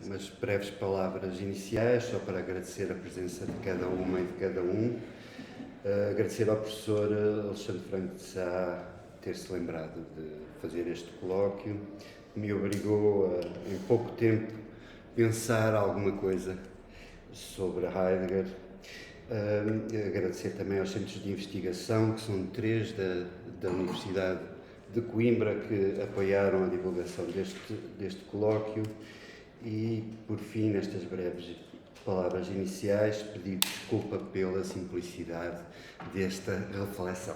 Umas breves palavras iniciais, só para agradecer a presença de cada uma e de cada um. Agradecer ao professor Alexandre Franco de Sá ter-se lembrado de fazer este colóquio, que me obrigou a, em pouco tempo, pensar alguma coisa sobre Heidegger. Agradecer também aos centros de investigação, que são 3 da Universidade de Coimbra, que apoiaram a divulgação deste colóquio. E, por fim, nestas breves palavras iniciais, pedir desculpa pela simplicidade desta reflexão.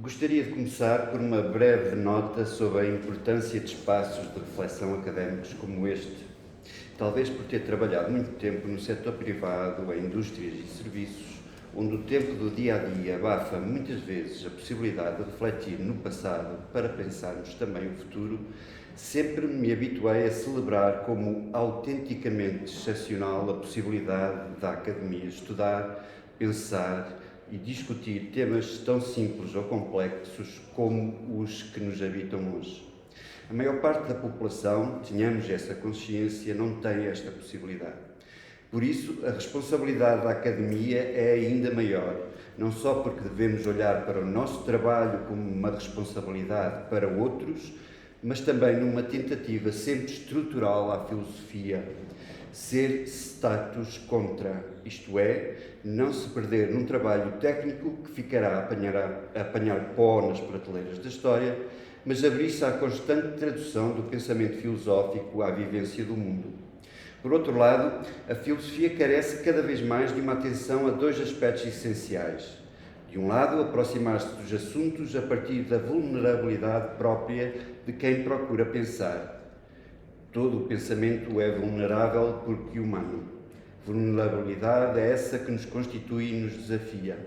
Gostaria de começar por uma breve nota sobre a importância de espaços de reflexão académicos como este. Talvez por ter trabalhado muito tempo no setor privado, em indústrias e serviços, onde o tempo do dia-a-dia abafa muitas vezes a possibilidade de refletir no passado para pensarmos também o futuro, sempre me habituei a celebrar como autenticamente excepcional a possibilidade da academia estudar, pensar e discutir temas tão simples ou complexos como os que nos habitam hoje. A maior parte da população, tenhamos essa consciência, não tem esta possibilidade. Por isso, a responsabilidade da academia é ainda maior, não só porque devemos olhar para o nosso trabalho como uma responsabilidade para outros, mas também numa tentativa sempre estrutural à filosofia. Ser status contra, isto é, não se perder num trabalho técnico que ficará a apanhar pó nas prateleiras da história, mas abrir-se à constante tradução do pensamento filosófico à vivência do mundo. Por outro lado, a filosofia carece cada vez mais de uma atenção a 2 aspectos essenciais. De um lado, aproximar-se dos assuntos a partir da vulnerabilidade própria de quem procura pensar. Todo o pensamento é vulnerável porque humano. Vulnerabilidade é essa que nos constitui e nos desafia.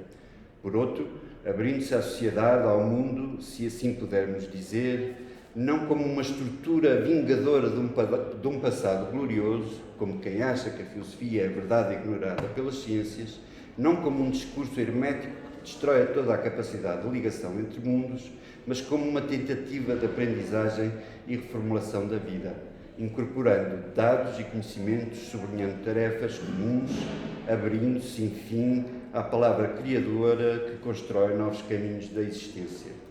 Por outro, abrindo-se à sociedade, ao mundo, se assim pudermos dizer, não como uma estrutura vingadora de um passado glorioso, como quem acha que a filosofia é a verdade ignorada pelas ciências, não como um discurso hermético que destrói toda a capacidade de ligação entre mundos, mas como uma tentativa de aprendizagem e reformulação da vida, incorporando dados e conhecimentos, sublinhando tarefas comuns, abrindo-se, enfim, à palavra criadora que constrói novos caminhos da existência.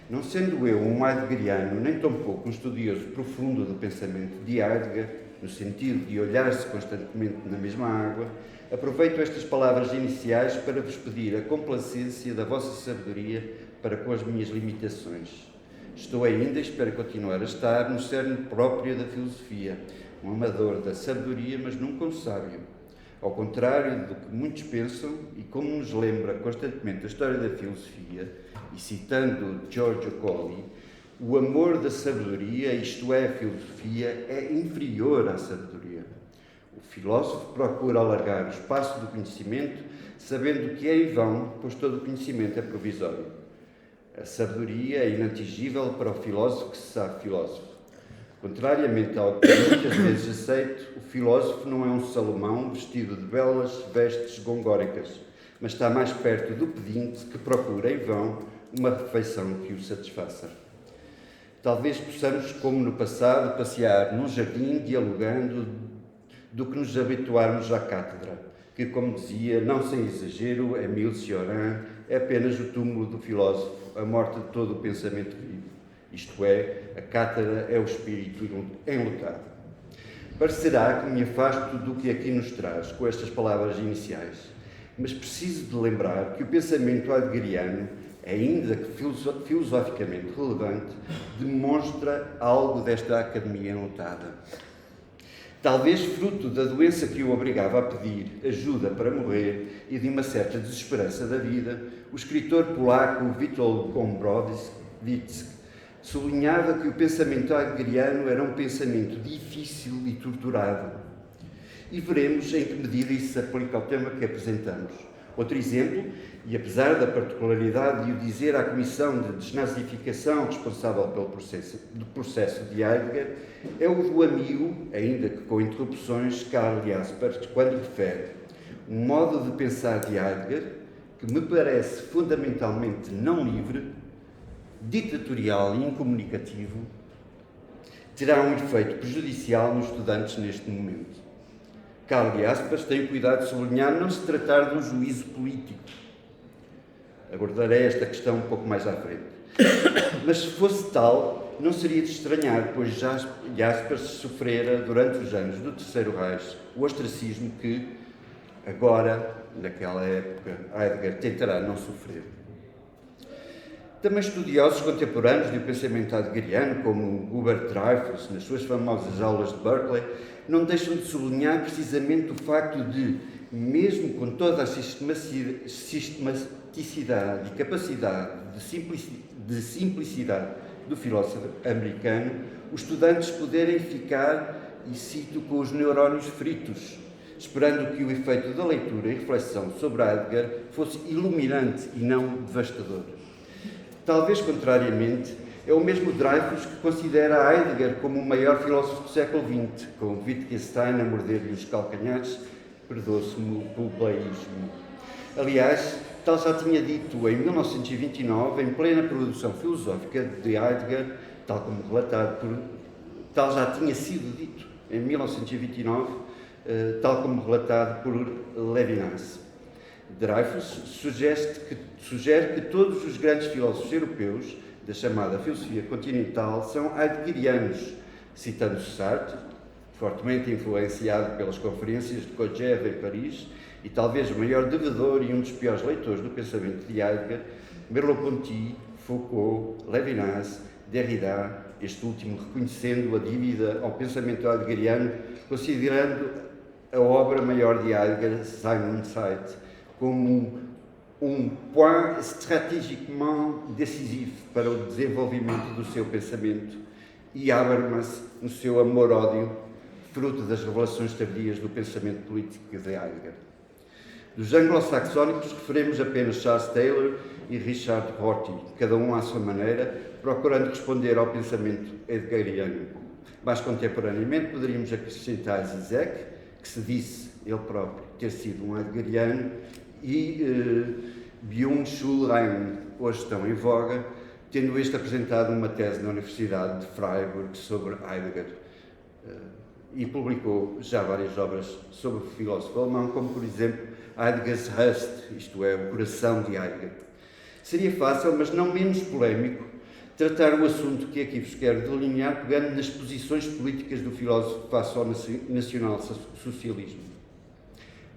Não sendo eu um heideggeriano, nem tampouco um estudioso profundo do pensamento de Heidegger, no sentido de olhar-se constantemente na mesma água, aproveito estas palavras iniciais para vos pedir a complacência da vossa sabedoria para com as minhas limitações. Estou ainda, e espero continuar a estar, no cerne próprio da filosofia, um amador da sabedoria, mas nunca um sábio. Ao contrário do que muitos pensam, e como nos lembra constantemente a história da filosofia, e citando Giorgio Colli, o amor da sabedoria, isto é, a filosofia, é inferior à sabedoria. O filósofo procura alargar o espaço do conhecimento, sabendo que é em vão, pois todo o conhecimento é provisório. A sabedoria é inatingível para o filósofo que se sabe filósofo. Contrariamente ao que muitas vezes aceito, o filósofo não é um Salomão vestido de belas vestes gongóricas, mas está mais perto do pedinte que procura em vão uma refeição que o satisfaça. Talvez possamos, como no passado, passear num jardim dialogando do que nos habituarmos à cátedra, que, como dizia, não sem exagero, Émile Cioran, é apenas o túmulo do filósofo, a morte de todo o pensamento vivo. Isto é, a cátedra é o espírito enlutado. Parecerá que me afasto do que aqui nos traz, com estas palavras iniciais, mas preciso de lembrar que o pensamento heideggeriano, ainda que filosoficamente relevante, demonstra algo desta academia enlutada. Talvez fruto da doença que o obrigava a pedir ajuda para morrer e de uma certa desesperança da vida, o escritor polaco Witold Gombrowicz sublinhava que o pensamento heideggeriano era um pensamento difícil e torturado. E veremos em que medida isso se aplica ao tema que apresentamos. Outro exemplo, e apesar da particularidade de o dizer à Comissão de Desnazificação responsável pelo processo de Heidegger, é o do amigo, ainda que com interrupções, Karl Jaspers, quando refere um modo de pensar de Heidegger que me parece fundamentalmente não livre, ditatorial e incomunicativo, terá um efeito prejudicial nos estudantes neste momento. Karl Jaspers tem o cuidado de sublinhar não se tratar de um juízo político. Abordarei esta questão um pouco mais à frente. Mas se fosse tal, não seria de estranhar, pois Jaspers sofrera durante os anos do Terceiro Reich o ostracismo que, agora, naquela época, Heidegger tentará não sofrer. Também estudiosos contemporâneos do pensamento heideggeriano, como Hubert Dreyfus, nas suas famosas aulas de Berkeley, não deixam de sublinhar precisamente o facto de, mesmo com toda a sistematicidade e capacidade de simplicidade do filósofo americano, os estudantes poderem ficar, e cito, com os neurónios fritos, esperando que o efeito da leitura e reflexão sobre Heidegger fosse iluminante e não devastador. Talvez, contrariamente, é o mesmo Dreyfus que considera Heidegger como o maior filósofo do século XX, com Wittgenstein a morder-lhe os calcanhares, perdoe-se-me o plebeísmo. Aliás, tal já tinha dito em 1929, em plena produção filosófica de Heidegger, tal já tinha sido dito em 1929, tal como relatado por Levinas. Dreyfus sugere que todos os grandes filósofos europeus da chamada filosofia continental são heideggerianos, citando Sartre, fortemente influenciado pelas conferências de Kojève em Paris, e talvez o maior devedor e um dos piores leitores do pensamento de Heidegger, Merleau-Ponty, Foucault, Levinas, Derrida, este último reconhecendo a dívida ao pensamento heideggeriano, considerando a obra maior de Heidegger, Simon Said, como um point stratégiquement décisif para o desenvolvimento do seu pensamento, e Habermas no seu amor-ódio, fruto das revelações tardias do pensamento político de Heidegger. Dos anglo-saxónicos referimos apenas Charles Taylor e Richard Rorty, cada um à sua maneira, procurando responder ao pensamento heideggeriano. Mais contemporaneamente poderíamos acrescentar Zizek, que se disse ele próprio ter sido um heideggeriano, e Byung-Chul Han, hoje estão em voga, tendo este apresentado uma tese na Universidade de Freiburg sobre Heidegger e publicou já várias obras sobre o filósofo alemão, como por exemplo Heidegger's Herz, isto é, o coração de Heidegger. Seria fácil, mas não menos polémico, tratar o assunto que aqui vos quero delinear pegando nas posições políticas do filósofo face ao nacional-socialismo.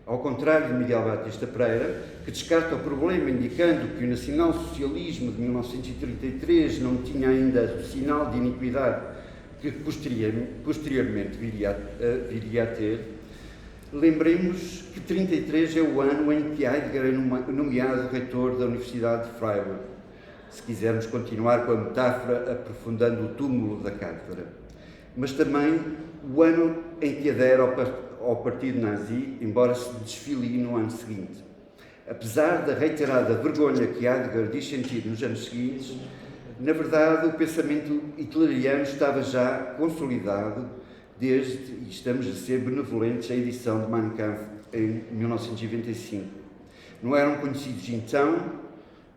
Ao contrário de Miguel Batista Pereira, que descarta o problema indicando que o nacional-socialismo de 1933 não tinha ainda o sinal de iniquidade que posteriormente viria a ter, lembremos que 33 é o ano em que Heidegger é nomeado reitor da Universidade de Freiburg, se quisermos continuar com a metáfora aprofundando o túmulo da cátedra, mas também o ano em que adere ao partido nazi, embora se desfilie no ano seguinte. Apesar da reiterada vergonha que Heidegger diz sentir nos anos seguintes, na verdade o pensamento hitleriano estava já consolidado desde, e estamos a ser benevolentes, a edição de Mein Kampf em 1925. Não eram conhecidos então,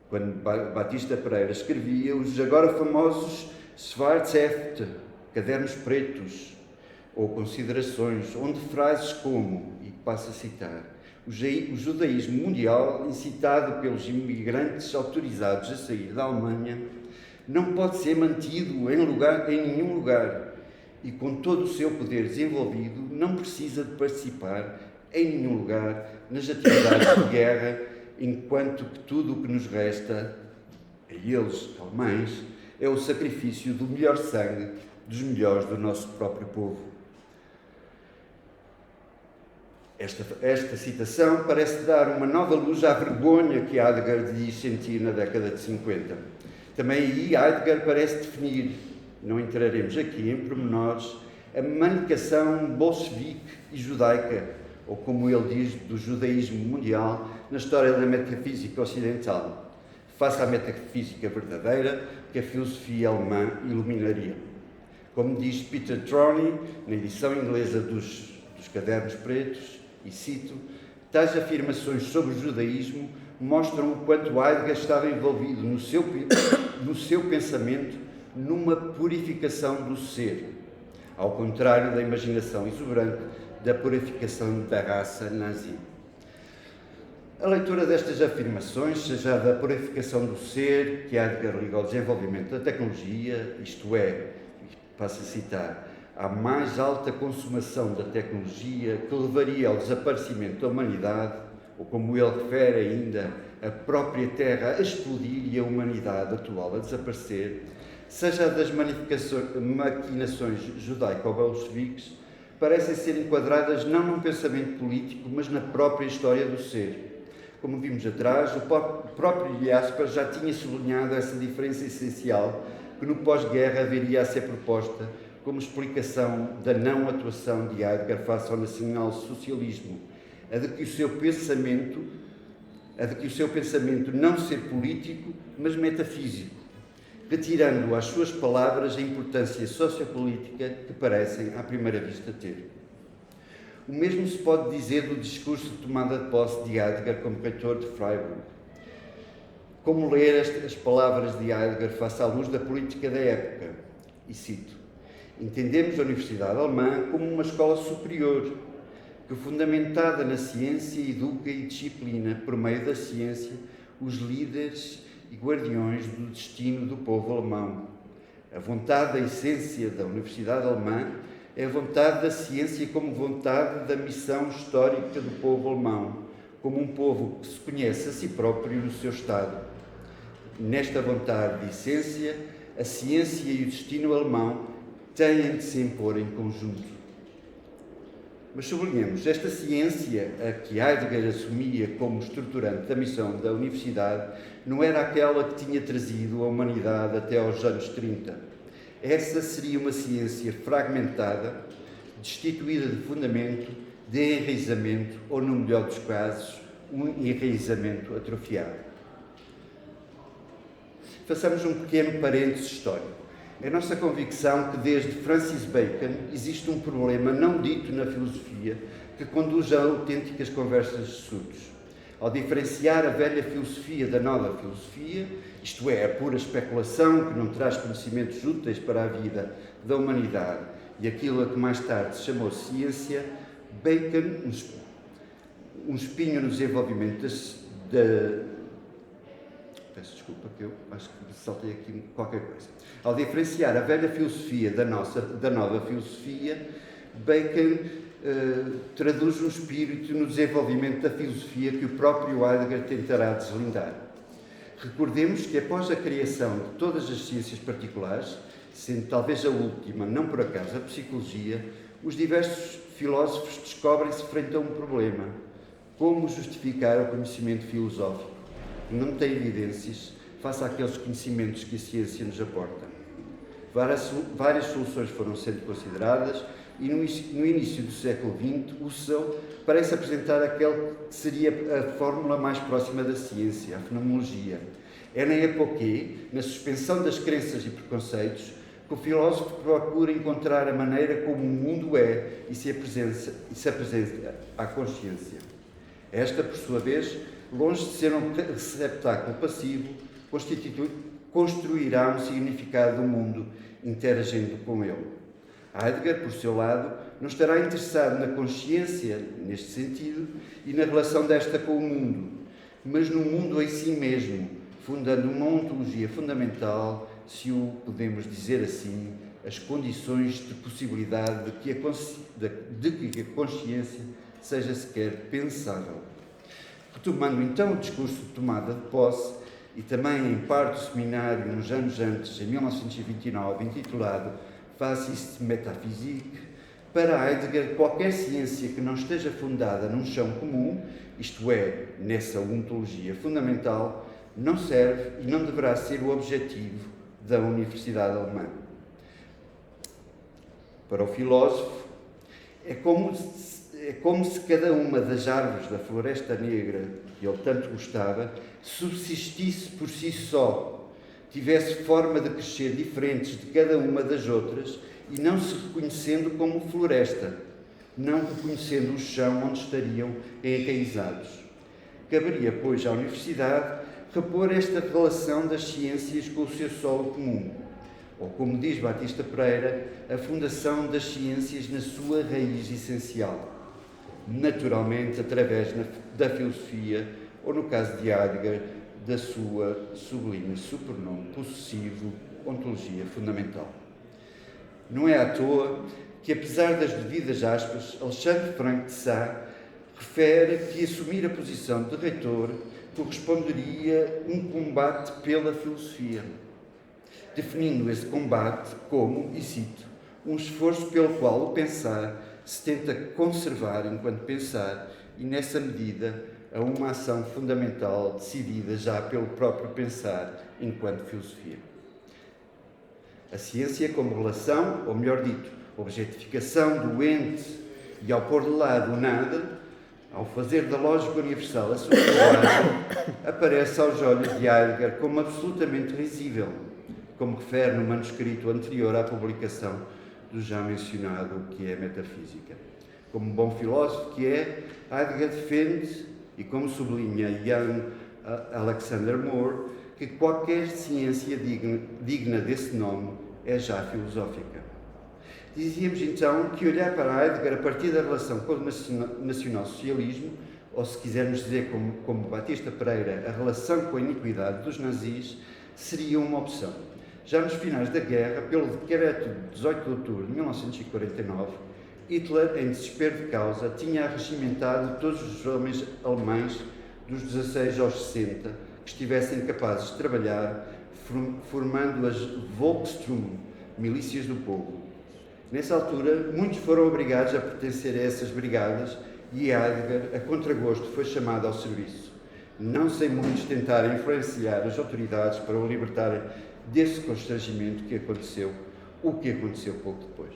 quando Batista Pereira escrevia, os agora famosos Schwarzhefte, cadernos pretos, ou considerações, onde frases como, e passo a citar, o judaísmo mundial, incitado pelos imigrantes autorizados a sair da Alemanha, não pode ser mantido em nenhum lugar e, com todo o seu poder desenvolvido, não precisa de participar em nenhum lugar nas atividades de guerra, enquanto que tudo o que nos resta, a eles, alemães, é o sacrifício do melhor sangue dos melhores do nosso próprio povo. Esta citação parece dar uma nova luz à vergonha que Heidegger diz sentir na década de 50. Também aí Heidegger parece definir, não entraremos aqui em pormenores, a manicação bolchevique e judaica, ou como ele diz, do judaísmo mundial na história da metafísica ocidental, face à metafísica verdadeira que a filosofia alemã iluminaria. Como diz Peter Troni, na edição inglesa dos Cadernos Pretos, e cito, tais afirmações sobre o judaísmo mostram o quanto Heidegger estava envolvido no seu no seu pensamento, numa purificação do ser, ao contrário da imaginação exuberante da purificação da raça nazi. A leitura destas afirmações, seja da purificação do ser, que Heidegger liga ao desenvolvimento da tecnologia, isto é, passo a citar, à mais alta consumação da tecnologia que levaria ao desaparecimento da humanidade, ou como ele refere ainda, a própria Terra a explodir e a humanidade atual a desaparecer, seja das maquinações judaico-bolcheviques, parecem ser enquadradas não num pensamento político, mas na própria história do ser. Como vimos atrás, o próprio Jaspers já tinha sublinhado essa diferença essencial que no pós-guerra viria a ser proposta como explicação da não atuação de Heidegger face ao nacional-socialismo, a de que o seu pensamento não ser político, mas metafísico, retirando às suas palavras a importância sociopolítica que parecem, à primeira vista, ter. O mesmo se pode dizer do discurso de tomada de posse de Heidegger como reitor de Freiburg. Como ler as palavras de Heidegger face à luz da política da época? E cito: entendemos a Universidade Alemã como uma escola superior, que, fundamentada na ciência, educa e disciplina, por meio da ciência, os líderes e guardiões do destino do povo alemão. A vontade da essência da Universidade Alemã é a vontade da ciência como vontade da missão histórica do povo alemão, como um povo que se conhece a si próprio no seu Estado. Nesta vontade de essência, a ciência e o destino alemão têm de se impor em conjunto. Mas sublinhemos, esta ciência a que Heidegger assumia como estruturante da missão da universidade não era aquela que tinha trazido a humanidade até aos anos 30. Essa seria uma ciência fragmentada, destituída de fundamento, de enraizamento, ou, no melhor dos casos, um enraizamento atrofiado. Façamos um pequeno parênteses histórico. É nossa convicção que, desde Francis Bacon, existe um problema não dito na filosofia que conduz a autênticas conversas de surdos. Ao diferenciar a velha filosofia da nova filosofia, isto é, a pura especulação que não traz conhecimentos úteis para a vida da humanidade e aquilo a que mais tarde se chamou ciência, Bacon, um espinho no desenvolvimento Peço desculpa que eu acho que saltei aqui qualquer coisa. Ao diferenciar a velha filosofia da nova filosofia, Bacon traduz um espírito no desenvolvimento da filosofia que o próprio Heidegger tentará deslindar. Recordemos que após a criação de todas as ciências particulares, sendo talvez a última, não por acaso, a psicologia, os diversos filósofos descobrem-se frente a um problema: como justificar o conhecimento filosófico, que não tem evidências face àqueles conhecimentos que a ciência nos aporta. Várias soluções foram sendo consideradas e no início do século XX, Husserl parece apresentar aquele que seria a fórmula mais próxima da ciência, a fenomenologia. É na époque, na suspensão das crenças e preconceitos, que o filósofo procura encontrar a maneira como o mundo é e se apresenta à consciência. Esta, por sua vez, longe de ser um receptáculo passivo, construirá um significado do mundo interagindo com ele. Heidegger, por seu lado, não estará interessado na consciência, neste sentido, e na relação desta com o mundo, mas no mundo em si mesmo, fundando uma ontologia fundamental, se o podemos dizer assim, as condições de possibilidade de que a consciência seja sequer pensável. Retomando então o discurso de tomada de posse, e também em parte o seminário uns anos antes, em 1929, intitulado Fasciste Metaphysique, para Heidegger, qualquer ciência que não esteja fundada num chão comum, isto é, nessa ontologia fundamental, não serve e não deverá ser o objetivo da Universidade Alemã. Para o filósofo, é como se cada uma das árvores da Floresta Negra, que ele tanto gostava, subsistisse por si só, tivesse forma de crescer diferentes de cada uma das outras e não se reconhecendo como floresta, não reconhecendo o chão onde estariam enraizados. Caberia, pois, à Universidade repor esta relação das ciências com o seu solo comum, ou, como diz Batista Pereira, a fundação das ciências na sua raiz essencial, naturalmente através da filosofia, ou, no caso de Heidegger, da sua sublime supernome possessivo, ontologia fundamental. Não é à toa que, apesar das devidas aspas, Alexandre Franco de Sá refere que assumir a posição de reitor corresponderia um combate pela filosofia, definindo esse combate como, e cito, um esforço pelo qual o pensar se tenta conservar enquanto pensar e, nessa medida, a uma ação fundamental decidida já pelo próprio pensar enquanto filosofia. A ciência como relação, ou melhor dito, objetificação do ente e ao pôr de lado o nada, ao fazer da lógica universal a sua linguagem, aparece aos olhos de Heidegger como absolutamente risível, como refere no manuscrito anterior à publicação do já mencionado que é Metafísica. Como bom filósofo que é, Heidegger defende, e como sublinha Jan Alexander Moore, que qualquer ciência digna desse nome é já filosófica. Dizíamos então que olhar para Heidegger a partir da relação com o nacionalsocialismo, ou se quisermos dizer como Batista Pereira, a relação com a iniquidade dos nazis, seria uma opção. Já nos finais da guerra, pelo decreto de 18 de outubro de 1949, Hitler, em desespero de causa, tinha arregimentado todos os homens alemães dos 16 aos 60 que estivessem capazes de trabalhar, formando as Volkssturm, milícias do povo. Nessa altura, muitos foram obrigados a pertencer a essas brigadas e Heidegger, a contragosto, foi chamado ao serviço, não sem muitos tentarem influenciar as autoridades para o libertarem desse constrangimento o que aconteceu pouco depois.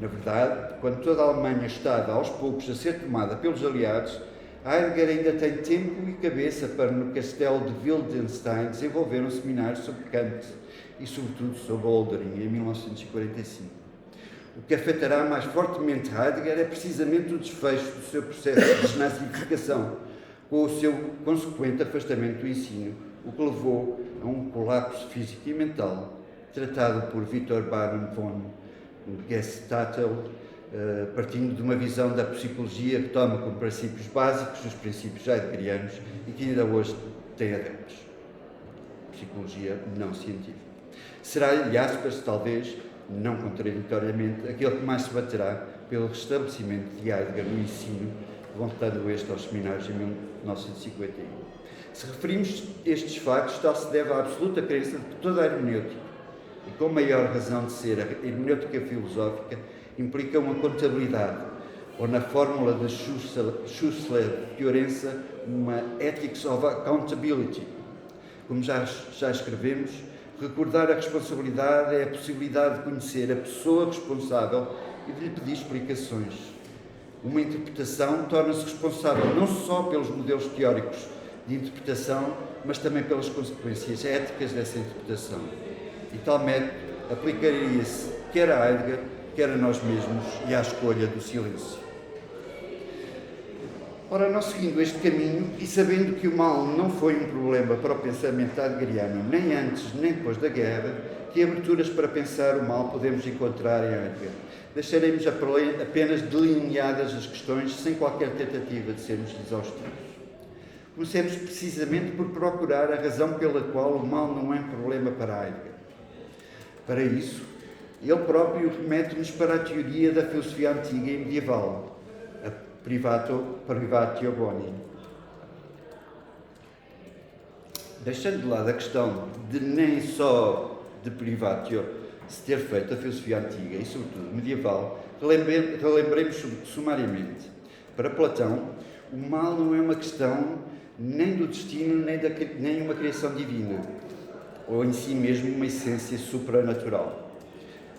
Na verdade, quando toda a Alemanha estava aos poucos a ser tomada pelos aliados, Heidegger ainda tem tempo e cabeça para, no castelo de Wildenstein, desenvolver um seminário sobre Kant e, sobretudo, sobre Hölderlin, em 1945. O que afetará mais fortemente Heidegger é precisamente o desfecho do seu processo de desnazificação, com o seu consequente afastamento do ensino, o que levou a um colapso físico e mental, tratado por Victor Baron von Gestapel, partindo de uma visão da psicologia que toma como princípios básicos os princípios heideggerianos e que ainda hoje tem adeptos. Psicologia não científica. Será, e aspas, talvez, não contraditoriamente, aquele que mais se baterá pelo restabelecimento de Heidegger no ensino, voltando este aos seminários em 1951. Se referimos estes factos, tal se deve à absoluta crença de que toda a hermenêutica, e com maior razão de ser a hermenêutica filosófica, implica uma contabilidade, ou na fórmula de Schussler-Fiorenza, uma ethics of accountability. Como já escrevemos, recordar a responsabilidade é a possibilidade de conhecer a pessoa responsável e de lhe pedir explicações. Uma interpretação torna-se responsável não só pelos modelos teóricos de interpretação, mas também pelas consequências éticas dessa interpretação. E tal método aplicaria-se quer a Heidegger, quer a nós mesmos e à escolha do silêncio. Ora, não seguindo este caminho e sabendo que o mal não foi um problema para o pensamento heideggeriano, nem antes nem depois da guerra, que aberturas para pensar o mal podemos encontrar em Heidegger? Deixaremos apenas delineadas as questões sem qualquer tentativa de sermos exaustivos. Comecemos precisamente por procurar a razão pela qual o mal não é um problema para Heidegger. Para isso, ele próprio remete-nos para a teoria da filosofia antiga e medieval, a privatio boni. Deixando de lado a questão de nem só de privatio se ter feito a filosofia antiga e, sobretudo, medieval, relembremos sumariamente. Para Platão, o mal não é uma questão nem do destino, nem uma criação divina, ou em si mesmo uma essência supranatural.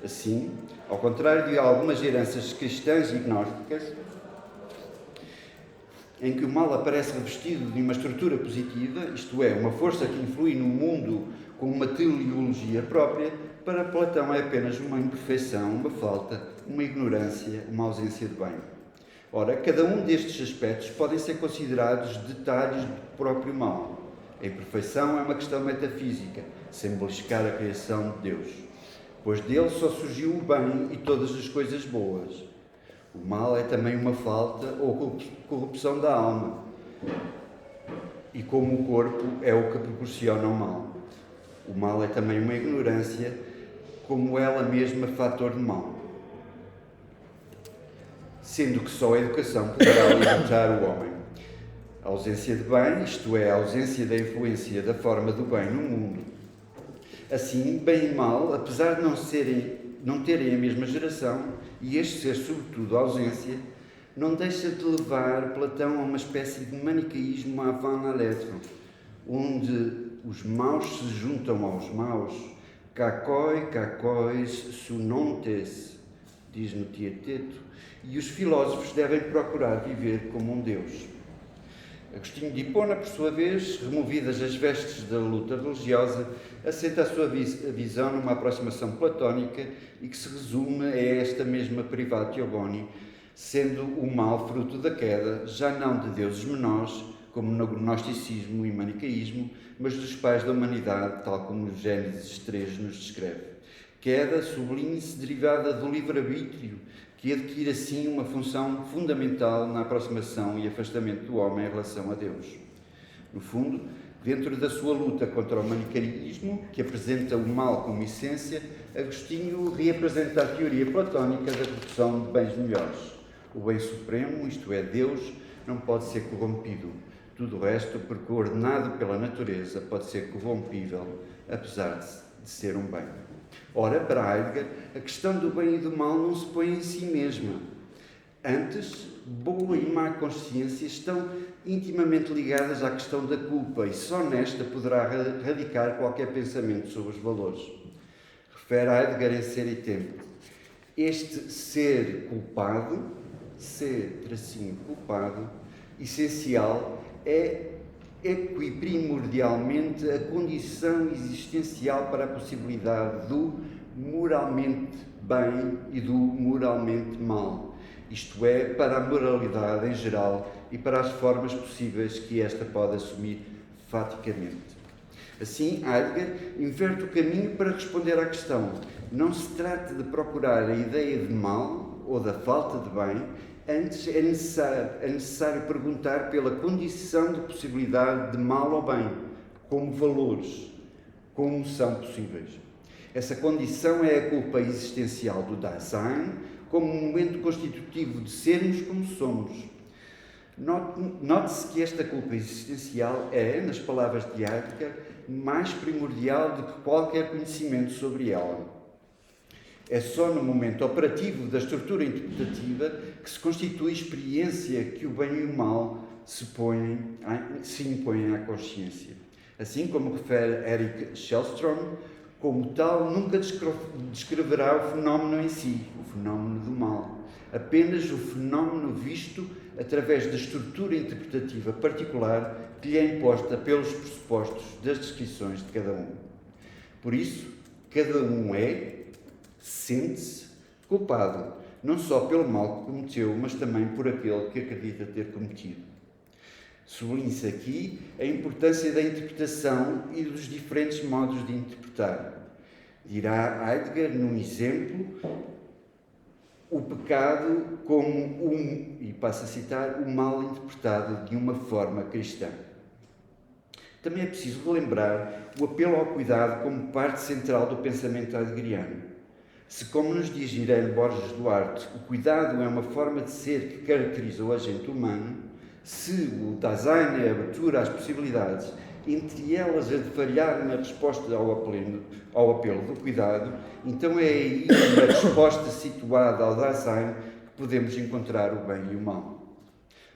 Assim, ao contrário de algumas heranças cristãs e gnósticas, em que o mal aparece revestido de uma estrutura positiva, isto é, uma força que influi no mundo com uma teleologia própria, para Platão é apenas uma imperfeição, uma falta, uma ignorância, uma ausência de bem. Ora, cada um destes aspectos podem ser considerados detalhes do próprio mal, A imperfeição é uma questão metafísica, sem beliscar a criação de Deus, pois dele só surgiu o bem e todas as coisas boas. O mal é também uma falta ou corrupção da alma, e como o corpo é o que proporciona o mal. O mal é também uma ignorância, como ela mesma fator de mal, sendo que só a educação poderá libertar o homem. A ausência de bem, isto é, a ausência da influência da forma do bem no mundo. Assim, bem e mal, apesar de não terem a mesma geração, e este ser sobretudo a ausência, não deixa de levar Platão a uma espécie de manicaísmo avant la lettre, onde os maus se juntam aos maus, cacois sunontes, diz no Tieteto, e os filósofos devem procurar viver como um Deus. Agostinho de Hipona, por sua vez, removidas as vestes da luta religiosa, assenta a sua visão numa aproximação platónica e que se resume a esta mesma privatio boni, sendo o mal fruto da queda, já não de deuses menores, como no gnosticismo e manicaísmo, mas dos pais da humanidade, tal como Gênesis 3 nos descreve. Queda, sublinhe-se, derivada do livre-arbítrio, que adquire assim uma função fundamental na aproximação e afastamento do homem em relação a Deus. No fundo, dentro da sua luta contra o manicaísmo, que apresenta o mal como essência, Agostinho reapresenta a teoria platónica da produção de bens melhores. O bem supremo, isto é, Deus, não pode ser corrompido. Tudo o resto, porque ordenado pela natureza, pode ser corrompível, apesar de ser um bem. Ora, para Heidegger, a questão do bem e do mal não se põe em si mesma. Antes, boa e má consciência estão intimamente ligadas à questão da culpa e só nesta poderá radicar qualquer pensamento sobre os valores. Refere Heidegger em Ser e Tempo. Este ser culpado, essencial, é equiprimordialmente a condição existencial para a possibilidade do moralmente bem e do moralmente mal, isto é, para a moralidade em geral e para as formas possíveis que esta pode assumir faticamente. Assim, Heidegger inverte o caminho para responder à questão. Não se trata de procurar a ideia de mal ou da falta de bem, antes é necessário perguntar pela condição de possibilidade de mal ou bem, como valores, como são possíveis. Essa condição é a culpa existencial do Dasein, como um momento constitutivo de sermos como somos. Note-se que esta culpa existencial é, nas palavras de Heidegger, mais primordial do que qualquer conhecimento sobre ela. É só no momento operativo da estrutura interpretativa que se constitui experiência que o bem e o mal se impõem à consciência. Assim como refere Eric Shellstrom, como tal, nunca descreverá o fenómeno em si, o fenómeno do mal, apenas o fenómeno visto através da estrutura interpretativa particular que lhe é imposta pelos pressupostos das descrições de cada um. Por isso, cada um sente-se culpado, não só pelo mal que cometeu, mas também por aquele que acredita ter cometido. Sublinha-se aqui a importância da interpretação e dos diferentes modos de interpretar. Dirá Heidegger, num exemplo, o pecado como e passo a citar, o mal interpretado de uma forma cristã. Também é preciso relembrar o apelo ao cuidado como parte central do pensamento heideggeriano. Se, como nos diz Irene Borges Duarte, o cuidado é uma forma de ser que caracteriza o agente humano, se o Dasein é a abertura às possibilidades, entre elas a de falhar na resposta ao apelo do cuidado, então é aí, na resposta situada ao Dasein, que podemos encontrar o bem e o mal.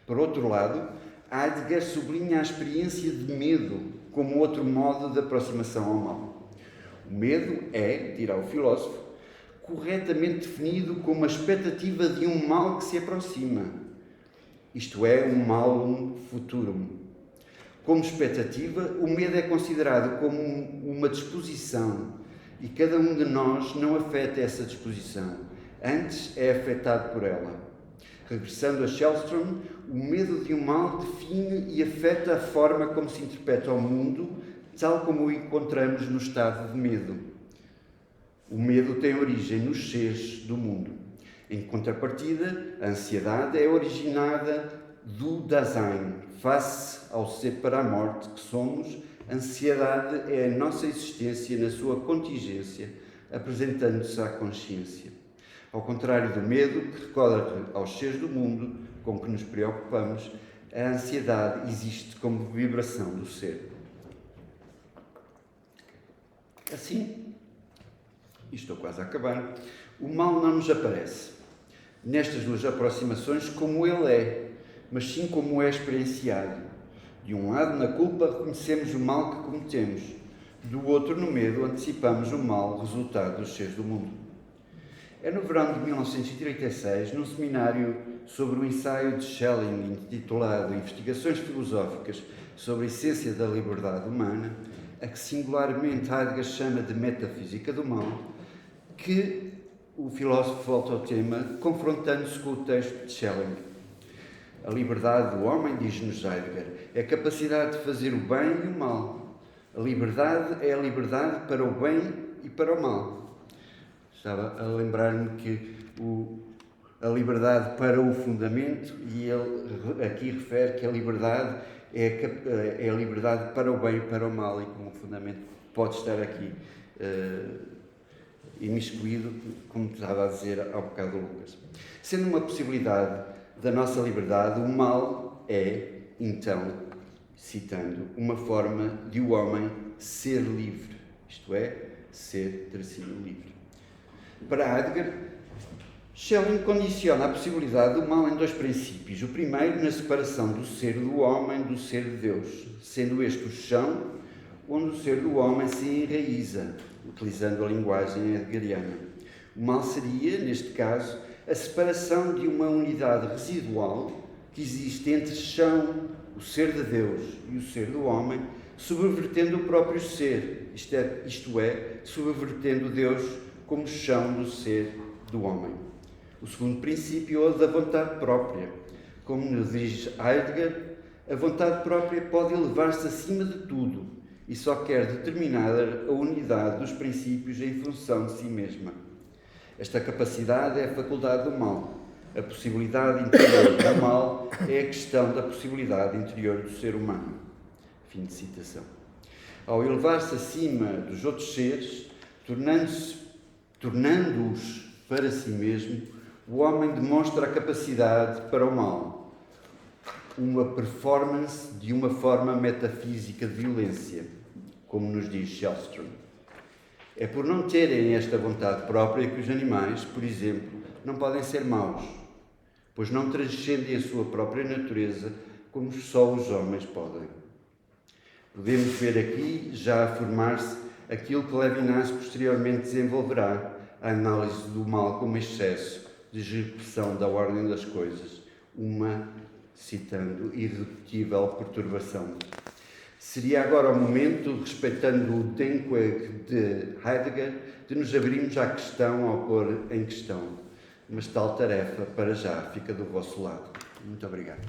Por outro lado, Heidegger sublinha a experiência de medo como outro modo de aproximação ao mal. O medo é, dirá o filósofo, corretamente definido como a expectativa de um mal que se aproxima, isto é, um malum futurum. Como expectativa, o medo é considerado como uma disposição e cada um de nós não afeta essa disposição, antes é afetado por ela. Regressando a Shellstrom, O medo de um mal define e afeta a forma como se interpreta o mundo, tal como o encontramos no estado de medo. O medo tem origem nos seres do mundo. Em contrapartida, a ansiedade é originada do Dasein, face ao ser para a morte que somos. A ansiedade é a nossa existência na sua contingência, apresentando-se à consciência. Ao contrário do medo, que recorre aos seres do mundo com que nos preocupamos, a ansiedade existe como vibração do ser. Assim, e estou quase a acabar, o mal não nos aparece nestas duas aproximações como ele é, mas sim como é experienciado. De um lado, na culpa, reconhecemos o mal que cometemos. Do outro, no medo, antecipamos o mal resultado dos seres do mundo. É no verão de 1936, num seminário sobre o ensaio de Schelling, intitulado Investigações Filosóficas sobre a Essência da Liberdade Humana, a que singularmente Heidegger chama de metafísica do mal, que o filósofo volta ao tema, confrontando-se com o texto de Schelling. A liberdade do homem, diz-nos Heidegger, é a capacidade de fazer o bem e o mal. A liberdade é a liberdade para o bem e para o mal. Estava a lembrar-me que a liberdade para o fundamento, e ele aqui refere que a liberdade é a liberdade para o bem e para o mal, e como o fundamento pode estar aqui imiscuído, como estava a dizer há bocado o Lucas. Sendo uma possibilidade da nossa liberdade, o mal é, então, citando, uma forma de o homem ser livre, isto é, ser tracinho livre. Para Heidegger, Schelling condiciona a possibilidade do mal em dois princípios. O primeiro, na separação do ser do homem do ser de Deus, sendo este o chão onde o ser do homem se enraiza, utilizando a linguagem heideggeriana. O mal seria, neste caso, a separação de uma unidade residual que existe entre chão, o ser de Deus, e o ser do homem, subvertendo o próprio ser, isto é, subvertendo Deus como chão do ser do homem. O segundo princípio é o da vontade própria. Como nos diz Heidegger, a vontade própria pode elevar-se acima de tudo e só quer determinar a unidade dos princípios em função de si mesma. Esta capacidade é a faculdade do mal. A possibilidade interior do mal é a questão da possibilidade interior do ser humano. Fim de citação. Ao elevar-se acima dos outros seres, tornando-os para si mesmo, o homem demonstra a capacidade para o mal, uma performance de uma forma metafísica de violência, como nos diz Shellstrom. É por não terem esta vontade própria que os animais, por exemplo, não podem ser maus, pois não transcendem a sua própria natureza como só os homens podem. Podemos ver aqui já a formar-se aquilo que Levinas posteriormente desenvolverá, a análise do mal como excesso de repressão da ordem das coisas, uma, citando, irredutível perturbação. Seria agora o momento, respeitando o Denkweg de Heidegger, de nos abrirmos à questão ao pôr em questão. Mas tal tarefa, para já, fica do vosso lado. Muito obrigado.